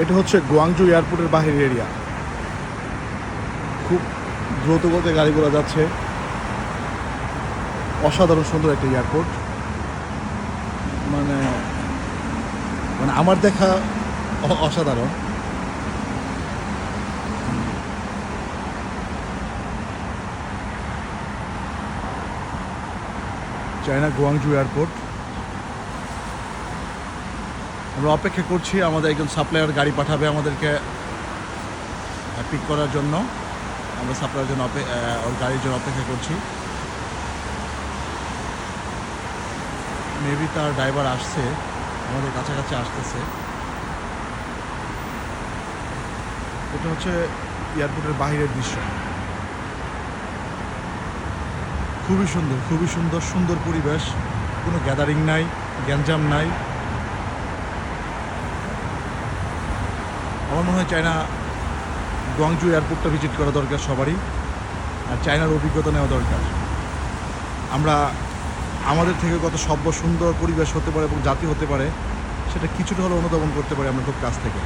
এটা হচ্ছে গুয়াংজু এয়ারপোর্টের বাহির এরিয়া। খুব দ্রুত গতিতে গাড়িগুলো যাচ্ছে। অসাধারণ সুন্দর একটা এয়ারপোর্ট, মানে মানে আমার দেখা অসাধারণ। China Guangzhou airport. আমরা অপেক্ষা করছি, আমাদের একজন সাপ্লায়ার গাড়ি পাঠাবে আমাদেরকে পিক করার জন্য। আমরা সাপ্লায়ার জন্য ওর গাড়ির জন্য অপেক্ষা করছি। মেবি তার ড্রাইভার আসছে, আমাদের কাছাকাছি আসতেছে। এটা হচ্ছে এয়ারপোর্টের বাইরের দৃশ্য। খুবই সুন্দর, খুবই সুন্দর, সুন্দর পরিবেশ। কোনো গ্যাদারিং নাই, গ্যাঞ্জাম নাই। আমার মনে হয় চায়না গুয়াংজু এয়ারপোর্টটা ভিজিট করা দরকার সবারই, আর চায়নার অভিজ্ঞতা নেওয়া দরকার। আমরা আমাদের থেকে কত সভ্য সুন্দর পরিবেশ হতে পারে এবং জাতি হতে পারে, সেটা কিছুটা হলেও অনুধাবন করতে পারি আমরা খুব কাছ থেকে।